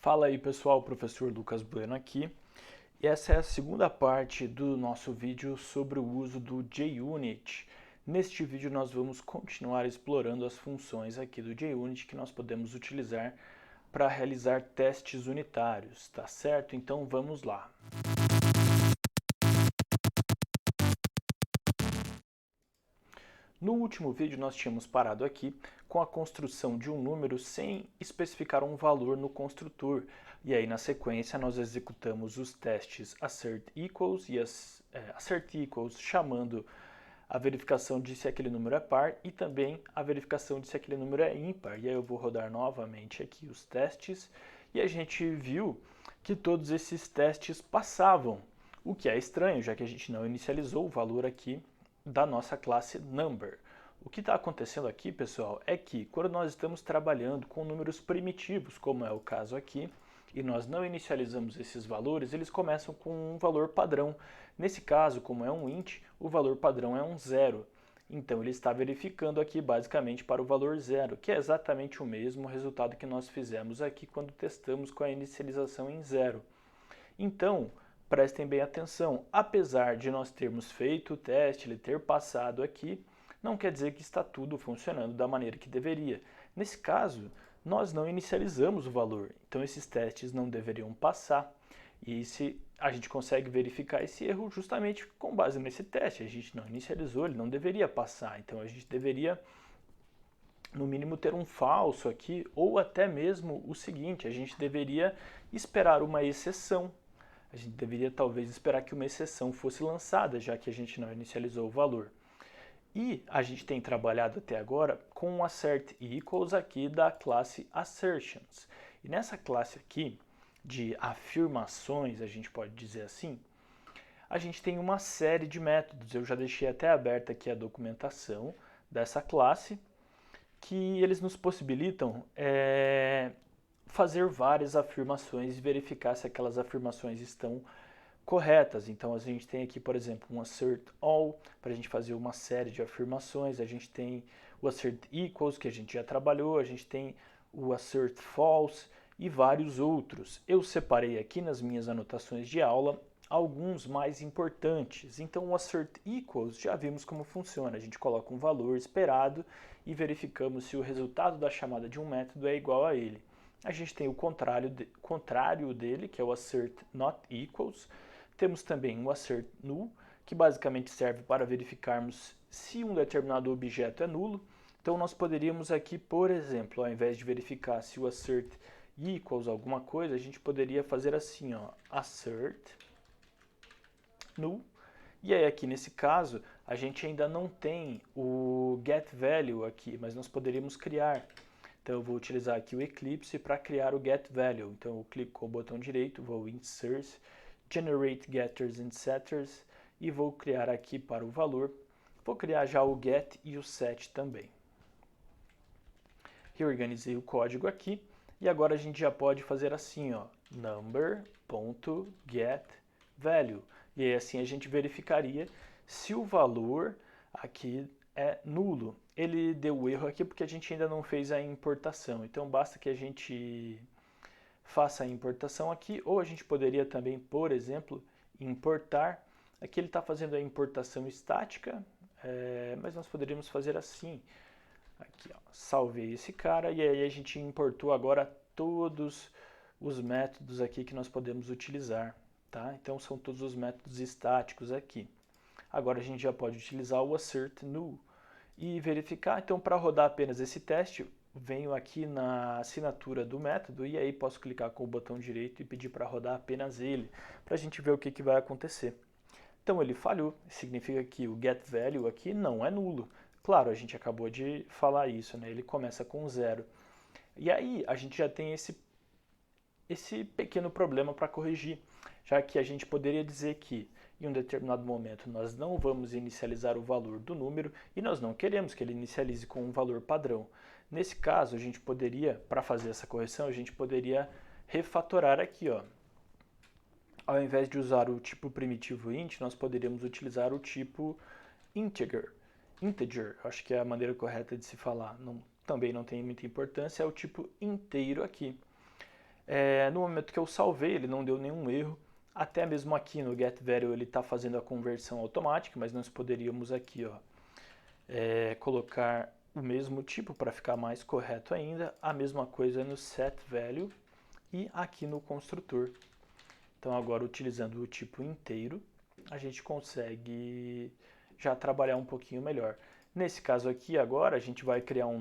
Fala aí pessoal, professor Lucas Bueno aqui. E essa é a segunda parte do nosso vídeo sobre o uso do JUnit. Neste vídeo nós vamos continuar explorando as funções aqui do JUnit que nós podemos utilizar para realizar testes unitários, tá certo? Então vamos lá. No último vídeo nós tínhamos parado aqui com a construção de um número sem especificar um valor no construtor. E aí na sequência nós executamos os testes assert_equals e assert_equals chamando a verificação de se aquele número é par e também a verificação de se aquele número é ímpar. E aí eu vou rodar novamente aqui os testes e a gente viu que todos esses testes passavam, o que é estranho, já que a gente não inicializou o valor aqui da nossa classe number. O que está acontecendo aqui, pessoal, é que quando nós estamos trabalhando com números primitivos, como é o caso aqui, e nós não inicializamos esses valores, eles começam com um valor padrão. Nesse caso, como é um int, o valor padrão é um zero. Então ele está verificando aqui basicamente para o valor zero, que é exatamente o mesmo resultado que nós fizemos aqui quando testamos com a inicialização em zero. Então, prestem bem atenção, apesar de nós termos feito o teste, ele ter passado aqui, não quer dizer que está tudo funcionando da maneira que deveria. Nesse caso, nós não inicializamos o valor, então esses testes não deveriam passar. E se a gente consegue verificar esse erro justamente com base nesse teste, a gente não inicializou, ele não deveria passar, então a gente deveria no mínimo ter um falso aqui, ou até mesmo o seguinte, a gente deveria esperar uma exceção. A gente deveria talvez esperar que uma exceção fosse lançada, já que a gente não inicializou o valor. E a gente tem trabalhado até agora com o assert_equals aqui da classe assertions. E nessa classe aqui, de afirmações, a gente pode dizer assim, a gente tem uma série de métodos. Eu já deixei até aberta aqui a documentação dessa classe, que eles nos possibilitam fazer várias afirmações e verificar se aquelas afirmações estão corretas. Então a gente tem aqui, por exemplo, um assert all para a gente fazer uma série de afirmações. A gente tem o assert equals, que a gente já trabalhou. A gente tem o assert false e vários outros. Eu separei aqui nas minhas anotações de aula alguns mais importantes. Então o assert equals já vimos como funciona. A gente coloca um valor esperado e verificamos se o resultado da chamada de um método é igual a ele. A gente tem o contrário dele, que é o assert not equals. Temos também o assert null, que basicamente serve para verificarmos se um determinado objeto é nulo. Então nós poderíamos aqui, por exemplo, ao invés de verificar se o assert equals alguma coisa, a gente poderia fazer assim, ó, assert null. E aí aqui nesse caso, a gente ainda não tem o getValue aqui, mas nós poderíamos criar. Então eu vou utilizar aqui o Eclipse para criar o getValue. Então eu clico com o botão direito, vou Insert, Generate Getters and Setters e vou criar aqui para o valor. Vou criar já o get e o set também. Reorganizei o código aqui e agora a gente já pode fazer assim, ó, number.getValue. E aí assim a gente verificaria se o valor aqui é nulo. Ele deu erro aqui porque a gente ainda não fez a importação. Então basta que a gente faça a importação aqui, ou a gente poderia também, por exemplo, importar. Aqui ele está fazendo a importação estática, mas nós poderíamos fazer assim. Aqui, ó, salvei esse cara e aí a gente importou agora todos os métodos aqui que nós podemos utilizar, tá? Então são todos os métodos estáticos aqui. Agora a gente já pode utilizar o assert null e verificar. Então para rodar apenas esse teste, venho aqui na assinatura do método e aí posso clicar com o botão direito e pedir para rodar apenas ele, para a gente ver o que vai acontecer. Então ele falhou, significa que o getValue aqui não é nulo. Claro, a gente acabou de falar isso, né? Ele começa com zero. E aí a gente já tem esse pequeno problema para corrigir, já que a gente poderia dizer que em um determinado momento nós não vamos inicializar o valor do número e nós não queremos que ele inicialize com um valor padrão. Nesse caso, a gente poderia, para fazer essa correção, a gente poderia refatorar aqui, ó. Ao invés de usar o tipo primitivo int, nós poderíamos utilizar o tipo integer. Integer, acho que é a maneira correta de se falar. Também não tem muita importância, é o tipo inteiro aqui. No momento que eu salvei, ele não deu nenhum erro. Até mesmo aqui no getValue ele está fazendo a conversão automática, mas nós poderíamos aqui colocar o mesmo tipo para ficar mais correto ainda. A mesma coisa no setValue e aqui no construtor. Então agora utilizando o tipo inteiro, a gente consegue já trabalhar um pouquinho melhor. Nesse caso aqui agora a gente vai criar um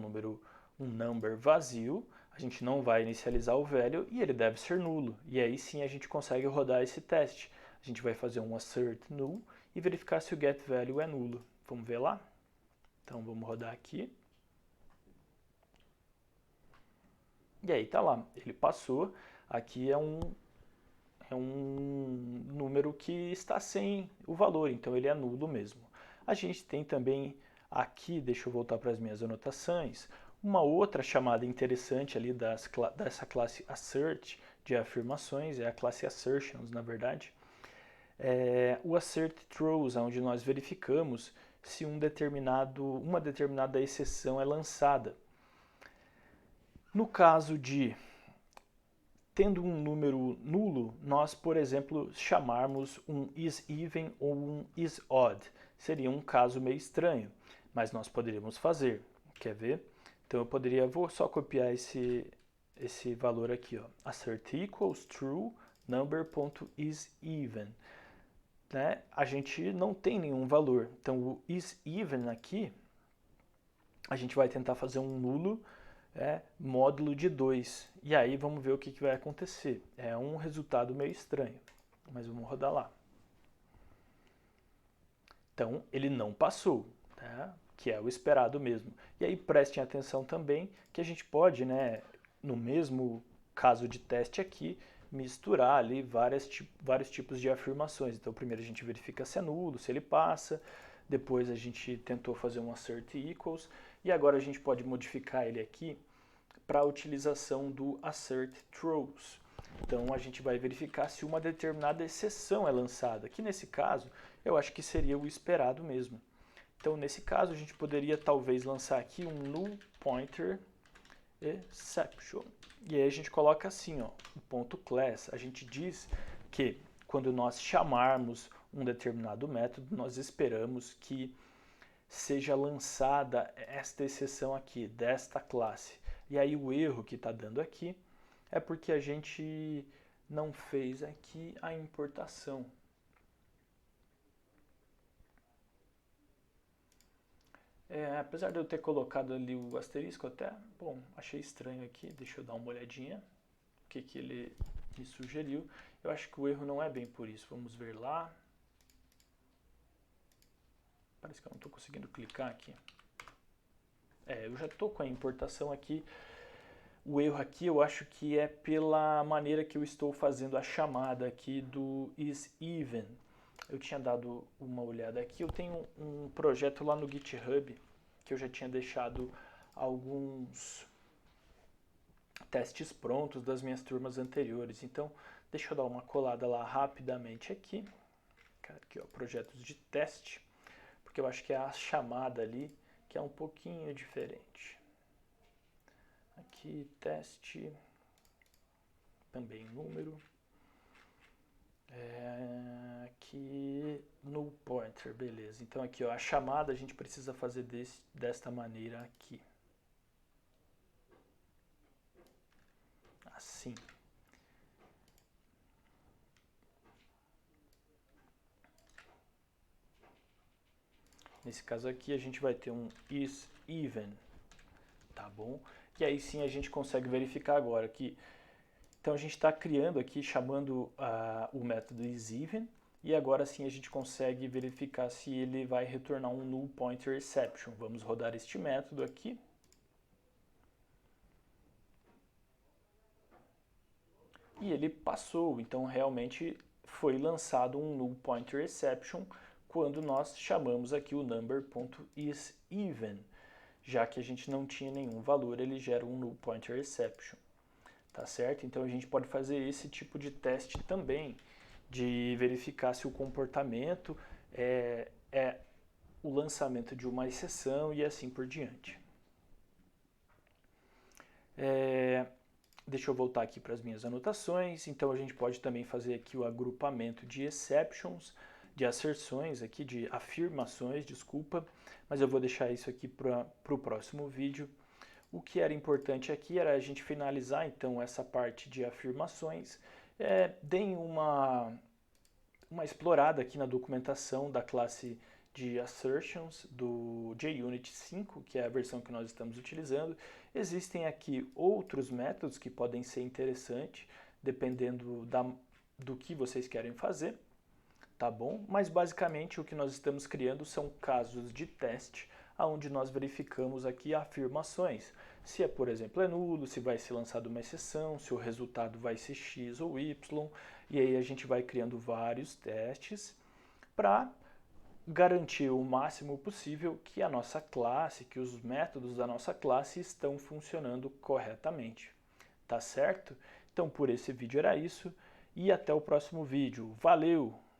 number vazio, a gente não vai inicializar o value e ele deve ser nulo. E aí sim a gente consegue rodar esse teste. A gente vai fazer um assert null e verificar se o getValue é nulo. Vamos ver lá? Então vamos rodar aqui. E aí tá lá, ele passou. Aqui é um número que está sem o valor, então ele é nulo mesmo. A gente tem também aqui, deixa eu voltar para as minhas anotações, uma outra chamada interessante ali dessa classe assert de afirmações, é a classe assertions, na verdade. O assert throws, onde nós verificamos se uma determinada exceção é lançada. No caso de tendo um número nulo, nós, por exemplo, chamarmos um isEven ou um isOdd. Seria um caso meio estranho, mas nós poderíamos fazer. Quer ver? Então eu vou só copiar esse valor aqui, ó. Assert equals true number.isEven. Né? A gente não tem nenhum valor. Então o isEven aqui, a gente vai tentar fazer um nulo módulo de 2. E aí vamos ver o que vai acontecer. É um resultado meio estranho, mas vamos rodar lá. Então ele não passou, tá? Que é o esperado mesmo. E aí prestem atenção também que a gente pode, no mesmo caso de teste aqui, misturar ali vários tipos de afirmações. Então primeiro a gente verifica se é nulo, se ele passa, depois a gente tentou fazer um assert equals, e agora a gente pode modificar ele aqui para a utilização do assert throws. Então a gente vai verificar se uma determinada exceção é lançada, que nesse caso eu acho que seria o esperado mesmo. Então nesse caso a gente poderia talvez lançar aqui um null pointer exception. E aí a gente coloca assim, ó, o ponto class. A gente diz que quando nós chamarmos um determinado método, nós esperamos que seja lançada esta exceção aqui, desta classe. E aí o erro que está dando aqui é porque a gente não fez aqui a importação. Apesar de eu ter colocado ali o asterisco até, bom, achei estranho aqui, deixa eu dar uma olhadinha, o que ele me sugeriu. Eu acho que o erro não é bem por isso, vamos ver lá. Parece que eu não estou conseguindo clicar aqui. Eu já estou com a importação aqui. O erro aqui eu acho que é pela maneira que eu estou fazendo a chamada aqui do isEven. Eu tinha dado uma olhada aqui, eu tenho um projeto lá no GitHub que eu já tinha deixado alguns testes prontos das minhas turmas anteriores. Então, deixa eu dar uma colada lá rapidamente aqui. Aqui, ó, projetos de teste, porque eu acho que é a chamada ali que é um pouquinho diferente. Aqui, teste, também número. Aqui null pointer, beleza. Então aqui, ó, a chamada a gente precisa fazer desta maneira aqui. Assim. Nesse caso aqui a gente vai ter um isEven, tá bom? E aí sim a gente consegue verificar agora que então a gente está criando aqui, chamando o método isEven, e agora sim a gente consegue verificar se ele vai retornar um null pointer exception. Vamos rodar este método aqui. E ele passou, então realmente foi lançado um null pointer exception quando nós chamamos aqui o number.isEven. Já que a gente não tinha nenhum valor, ele gera um null pointer exception. Tá certo? Então a gente pode fazer esse tipo de teste também, de verificar se o comportamento é o lançamento de uma exceção e assim por diante. deixa eu voltar aqui para as minhas anotações. Então a gente pode também fazer aqui o agrupamento de exceptions, de asserções aqui, de afirmações, desculpa, mas eu vou deixar isso aqui para o próximo vídeo. O que era importante aqui era a gente finalizar então essa parte de afirmações. Deem uma explorada aqui na documentação da classe de assertions do JUnit 5, que é a versão que nós estamos utilizando. Existem aqui outros métodos que podem ser interessantes, dependendo do que vocês querem fazer, tá bom? Mas basicamente o que nós estamos criando são casos de teste, onde nós verificamos aqui afirmações. Se, por exemplo, é nulo, se vai ser lançada uma exceção, se o resultado vai ser X ou Y, e aí a gente vai criando vários testes para garantir o máximo possível que a nossa classe, que os métodos da nossa classe estão funcionando corretamente. Tá certo? Então por esse vídeo era isso e até o próximo vídeo. Valeu!